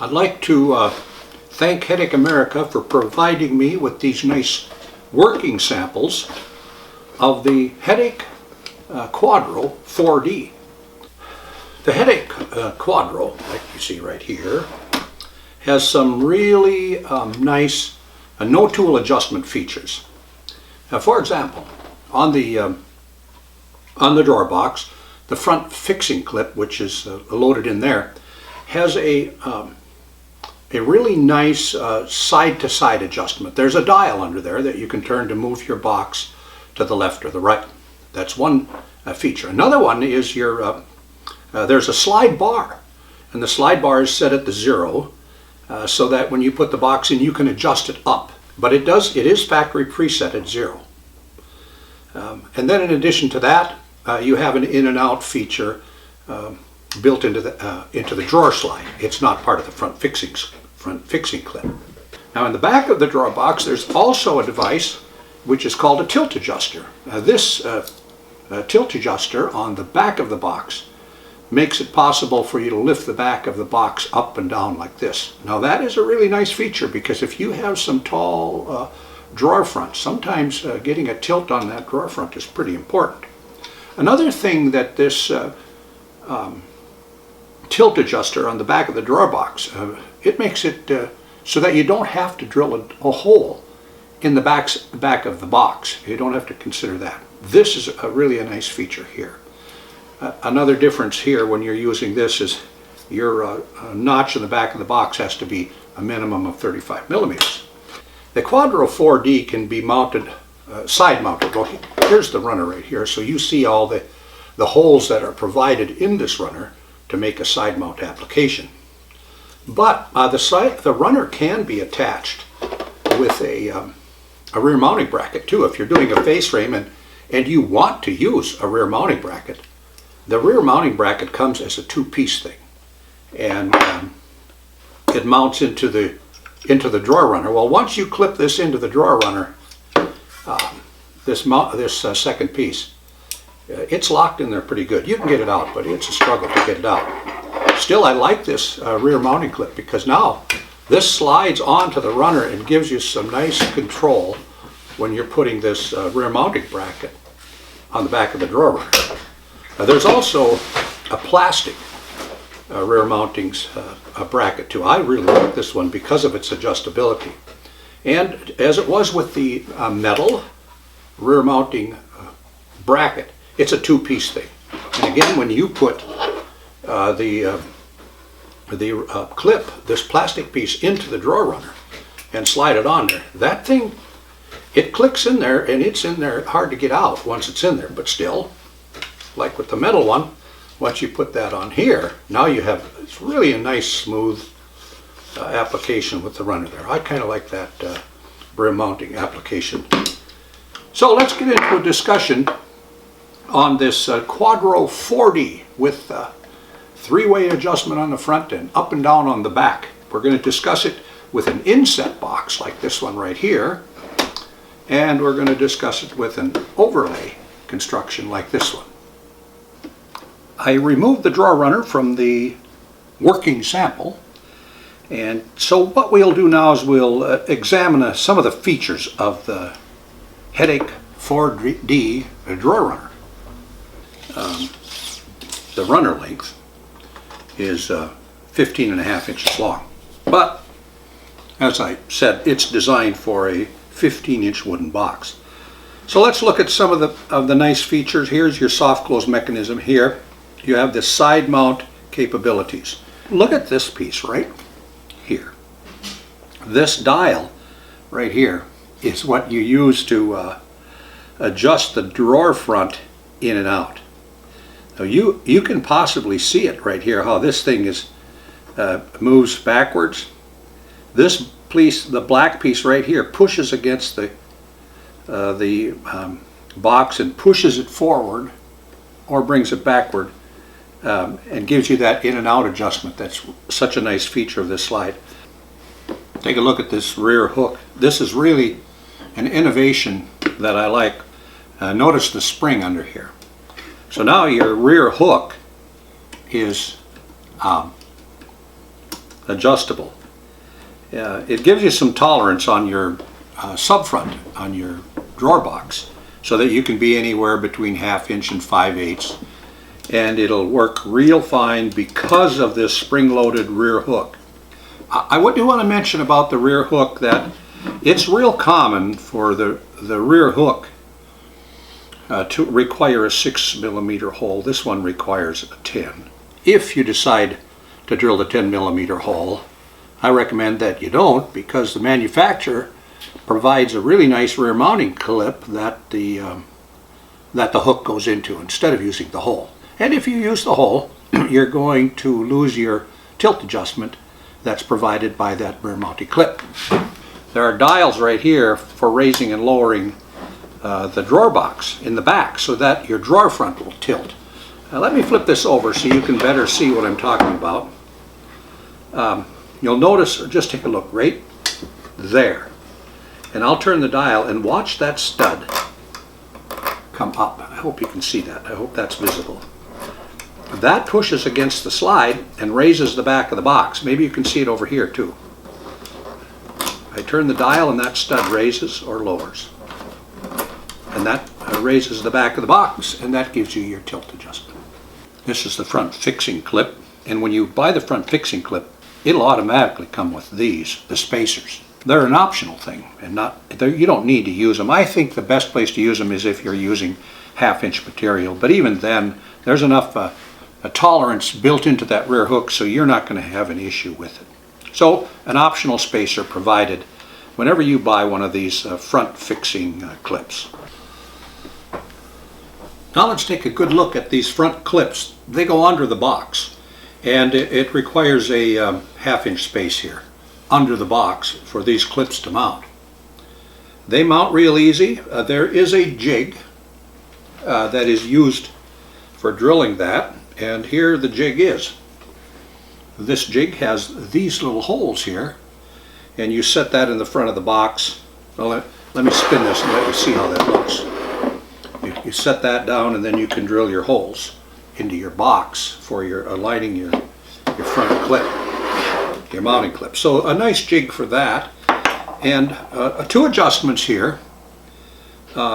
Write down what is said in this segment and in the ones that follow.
I'd like to thank Hettich America for providing me with these nice working samples of the Hettich Quadro 4D. The Hettich Quadro, like you see right here, has some really nice no-tool adjustment features. For example, on the drawer box, the front fixing clip, which is loaded in there, has a really nice side-to-side adjustment. There's a dial under there that you can turn to move your box to the left or the right. That's one feature. Another one is there's a slide bar, and the slide bar is set at the 0 so that when you put the box in, you can adjust it up. But it is factory preset at 0. And then in addition to that, you have an in and out feature built into the drawer slide. It's not part of the front fixing clip. Now in the back of the drawer box, there's also a device which is called a tilt adjuster. This tilt adjuster on the back of the box makes it possible for you to lift the back of the box up and down like this. Now that is a really nice feature, because if you have some tall drawer fronts, sometimes getting a tilt on that drawer front is pretty important. Another thing that this tilt adjuster on the back of the drawer box, it makes it so that you don't have to drill a hole in the back of the box. You don't have to consider that. This is really a nice feature here. Another difference here when you're using this is your notch in the back of the box has to be a minimum of 35 millimeters. The Quadro 4D can be mounted, side mounted. Well, here's the runner right here, so you see all the holes that are provided in this runner to make a side mount application. But the runner can be attached with a rear mounting bracket too. If you're doing a face frame and you want to use a rear mounting bracket, the rear mounting bracket comes as a two-piece thing, and it mounts into the drawer runner. Well, once you clip this into the drawer runner, this second piece, it's locked in there pretty good. You can get it out, but it's a struggle to get it out. Still, I like this rear mounting clip, because now this slides onto the runner and gives you some nice control when you're putting this rear mounting bracket on the back of the drawer runner. There's also a plastic rear mounting bracket too. I really like this one because of its adjustability. And as it was with the metal rear mounting bracket, it's a two-piece thing. And again, when you put the clip, this plastic piece, into the drawer runner and slide it on there, that thing, it clicks in there, and it's in there hard to get out once it's in there. But still, like with the metal one, once you put that on here, now you have, it's really a nice smooth application with the runner there. I kind of like that rear mounting application. So let's get into a discussion on this Quadro 4D with three-way adjustment on the front and up and down on the back. We're going to discuss it with an inset box like this one right here, and we're going to discuss it with an overlay construction like this one. I removed the drawer runner from the working sample, and so what we'll do now is we'll examine some of the features of the Hettich 4D drawer runner. The runner length is 15.5 inches long, but as I said, it's designed for a 15-inch wooden box. So let's look at some of the nice features. Here's your soft close mechanism here. You have the side mount capabilities. Look at this piece right here. This dial right here is what you use to adjust the drawer front in and out. Now you can possibly see it right here, how this thing moves backwards. This piece, the black piece right here, pushes against the box and pushes it forward or brings it backward, and gives you that in and out adjustment. That's such a nice feature of this slide. Take a look at this rear hook. This is really an innovation that I like. Notice the spring under here. So now your rear hook is adjustable. It gives you some tolerance on your subfront, on your drawer box, so that you can be anywhere between 1/2 inch and 5/8, and it'll work real fine because of this spring-loaded rear hook. I do want to mention about the rear hook that it's real common for the rear hook to require a 6mm hole. This one requires a 10. If you decide to drill the 10mm hole, I recommend that you don't, because the manufacturer provides a really nice rear mounting clip that the hook goes into instead of using the hole. And if you use the hole, you're going to lose your tilt adjustment that's provided by that rear mounting clip. There are dials right here for raising and lowering the drawer box in the back so that your drawer front will tilt. Now let me flip this over so you can better see what I'm talking about. You'll notice, or just take a look right there, and I'll turn the dial and watch that stud come up. I hope you can see that. I hope that's visible. That pushes against the slide and raises the back of the box. Maybe you can see it over here too. I turn the dial and that stud raises or lowers. And that raises the back of the box, and that gives you your tilt adjustment. This is the front fixing clip, and when you buy the front fixing clip, it'll automatically come with these, the spacers. They're an optional thing, and you don't need to use them. I think the best place to use them is if you're using 1/2 inch material, but even then, there's enough a tolerance built into that rear hook so you're not going to have an issue with it. So an optional spacer provided whenever you buy one of these front fixing clips. Now let's take a good look at these front clips. They go under the box, and it requires a 1/2 inch space here under the box for these clips to mount. They mount real easy. There is a jig that is used for drilling that, and here the jig is. This jig has these little holes here, and you set that in the front of the box. Well, let me spin this and let you see how that looks. You set that down, and then you can drill your holes into your box for your aligning your front clip, your mounting clip. So a nice jig for that, and 2 adjustments here,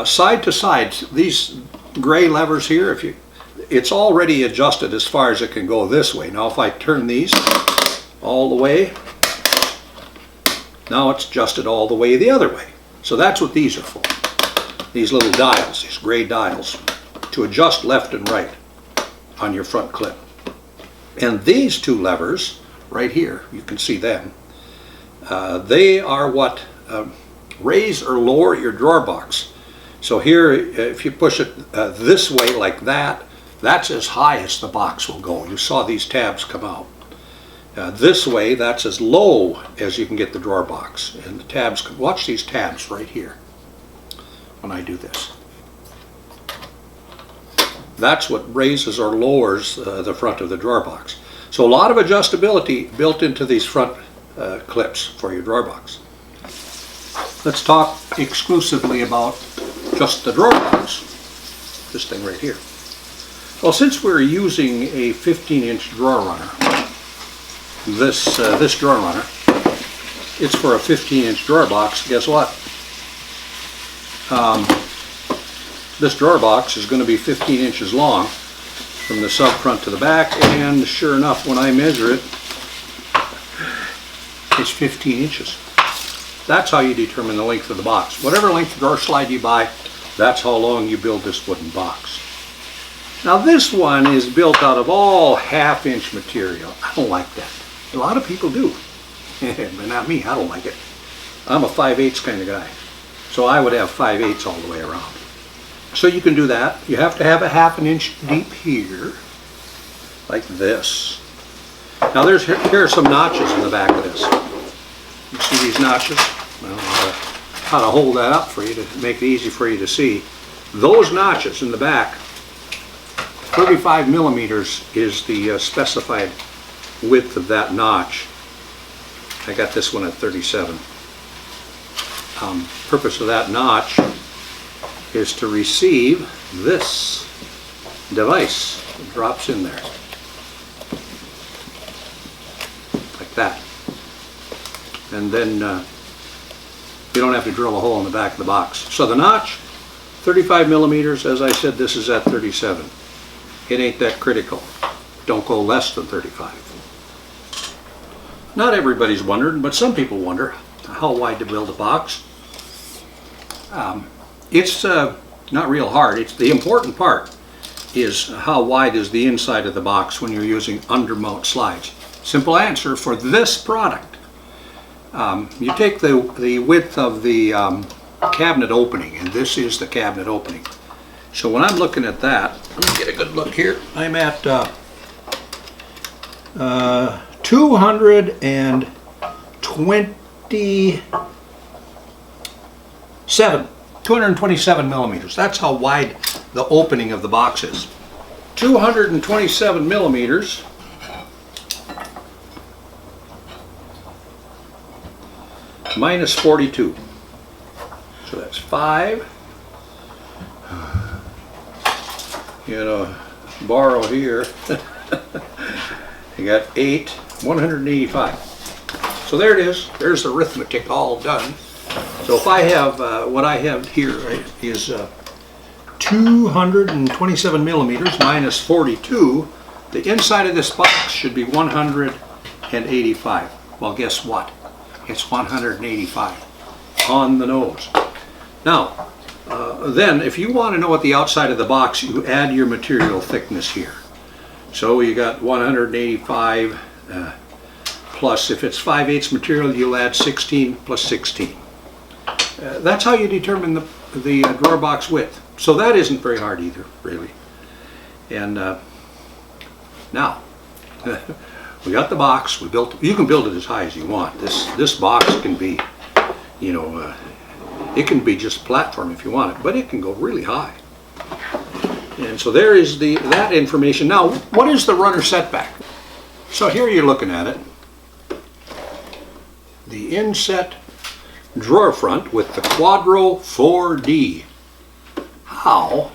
side to side. These gray levers here, it's already adjusted as far as it can go this way. Now if I turn these all the way, now it's adjusted all the way the other way. So that's what these are for. These little dials, these gray dials, to adjust left and right on your front clip. And these 2 levers right here, you can see them, they are what raise or lower your drawer box. So here, if you push it this way like that, that's as high as the box will go. You saw these tabs come out. This way, that's as low as you can get the drawer box. And the tabs, watch these tabs right here when I do this. That's what raises or lowers the front of the drawer box. So a lot of adjustability built into these front clips for your drawer box. Let's talk exclusively about just the drawer box, this thing right here. Well, since we're using a 15-inch drawer runner, this drawer runner, it's for a 15-inch drawer box. Guess what? This drawer box is going to be 15 inches long from the sub front to the back, and sure enough, when I measure it, it's 15 inches. That's how you determine the length of the box. Whatever length of drawer slide you buy, that's how long you build this wooden box. Now this one is built out of all 1/2 inch material. I don't like that. A lot of people do, but not me. I don't like it. I'm a 5/8 kind of guy, so I would have 5/8 all the way around. So you can do that. You have to have a 1/2 inch deep here, like this. Now here are some notches in the back of this. You see these notches? I don't know how to hold that up for you to make it easy for you to see. Those notches in the back, 35 millimeters is the specified width of that notch. I got this one at 37. Purpose of that notch is to receive this device. It drops in there like that. and then you don't have to drill a hole in the back of the box. So the notch, 35 millimeters. As I said, this is at 37. It ain't that critical. Don't go less than 35. Not everybody's wondering, but some people wonder how wide to build a box. It's not real hard. It's the important part is how wide is the inside of the box when you're using undermount slides. Simple answer for this product. You take the width of the cabinet opening, and this is the cabinet opening. So when I'm looking at that, let me get a good look here. I'm at 227 millimeters. That's how wide the opening of the box is. 227 millimeters minus 42. So that's 5. You know, borrow here. You got 8, 185. So there it is. There's the arithmetic all done. So if I have, what I have here, right, is 227 millimeters minus 42. The inside of this box should be 185. Well, guess what? It's 185 on the nose. Now, then if you want to know what the outside of the box, you add your material thickness here. So you got 185 plus, if it's 5/8 material, you'll add 16 plus 16. That's how you determine the drawer box width. So that isn't very hard either, really. And now, we got the box. We built. You can build it as high as you want. This box can be, you know, it can be just platform if you want it, but it can go really high. And so there is that information. Now, what is the runner setback? So here you're looking at it. The inset drawer front with the Quadro 4D. How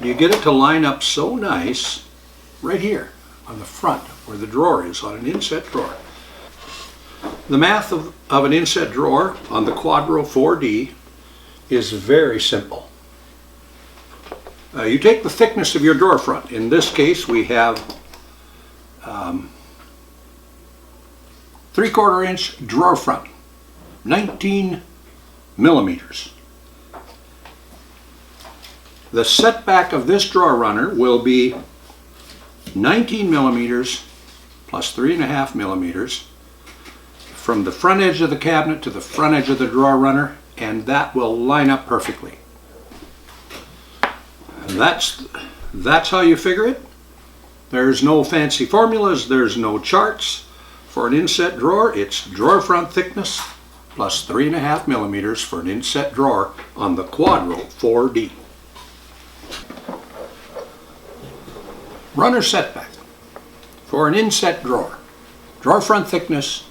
do you get it to line up so nice right here on the front where the drawer is on an inset drawer? The math of an inset drawer on the Quadro 4D is very simple. You take the thickness of your drawer front. In this case, we have 3/4 inch drawer front, 19 millimeters. The setback of this drawer runner will be 19 millimeters plus 3.5 millimeters from the front edge of the cabinet to the front edge of the drawer runner, and that will line up perfectly. And that's how you figure it. There's no fancy formulas, there's no charts. For an inset drawer, it's drawer front thickness plus 3.5 millimeters for an inset drawer on the Quadro 4D. Runner setback for an inset drawer. Drawer front thickness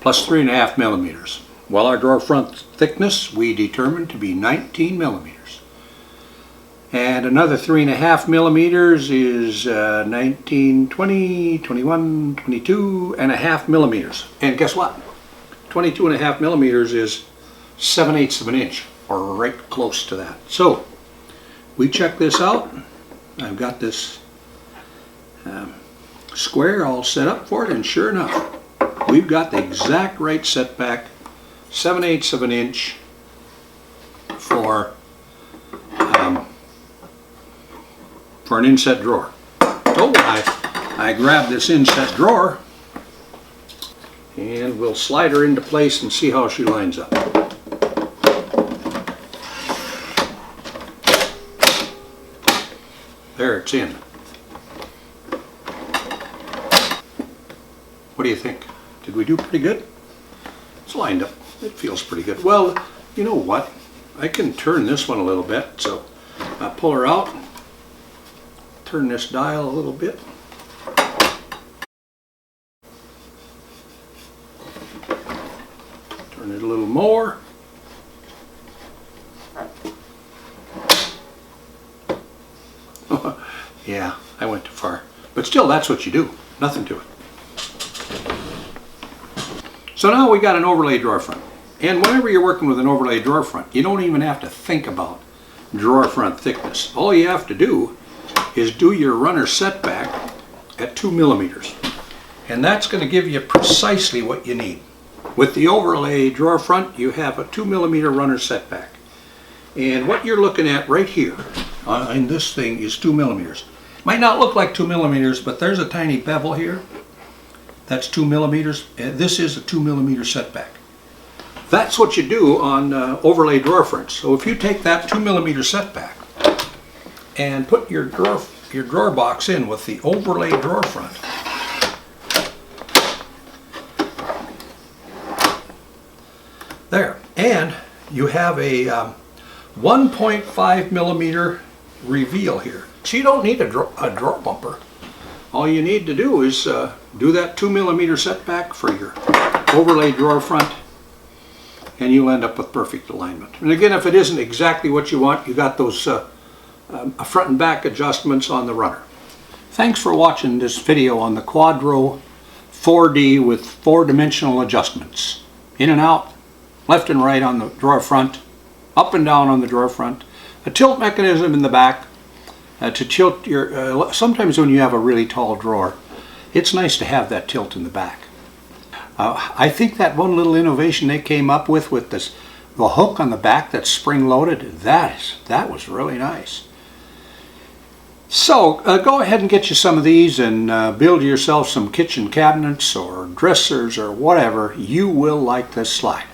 plus 3.5 millimeters. Well, our drawer front thickness we determined to be 19 millimeters. And another 3.5 millimeters is 19, 20, 21, 22.5 millimeters. And guess what? 22.5 millimeters is 7/8 of an inch, or right close to that. So we check this out. I've got this square all set up for it, and sure enough, we've got the exact right setback, 7/8 of an inch for an inset drawer. So I grab this inset drawer and we'll slide her into place and see how she lines up. There, it's in. What do you think? Did we do pretty good? It's lined up. It feels pretty good. Well, you know what? I can turn this one a little bit. So I pull her out, turn this dial a little bit. Turn it a little more. Yeah, I went too far. But still, that's what you do. Nothing to it. So now we got an overlay drawer front. And whenever you're working with an overlay drawer front, you don't even have to think about drawer front thickness. All you have to do is do your runner setback at 2 millimeters. And that's going to give you precisely what you need. With the overlay drawer front, you have a 2 millimeter runner setback. And what you're looking at right here in this thing is 2 millimeters. Might not look like 2 millimeters, but there's a tiny bevel here. That's 2 millimeters. And this is a 2 millimeter setback. That's what you do on overlay drawer fronts. So if you take that 2 millimeter setback and put your drawer box in with the overlay drawer front, there, and you have a 1.5 millimeter reveal here. So you don't need a drawer bumper. All you need to do is do that 2 millimeter setback for your overlay drawer front, and you'll end up with perfect alignment. And again, if it isn't exactly what you want, you got those front and back adjustments on the runner. Thanks for watching this video on the Quadro 4D with 4-dimensional adjustments. In and out, left and right on the drawer front, up and down on the drawer front, a tilt mechanism in the back to tilt your, sometimes when you have a really tall drawer, it's nice to have that tilt in the back. I think that one little innovation they came up with the hook on the back that's spring-loaded, that was really nice. So go ahead and get you some of these and build yourself some kitchen cabinets or dressers or whatever. You will like this slide.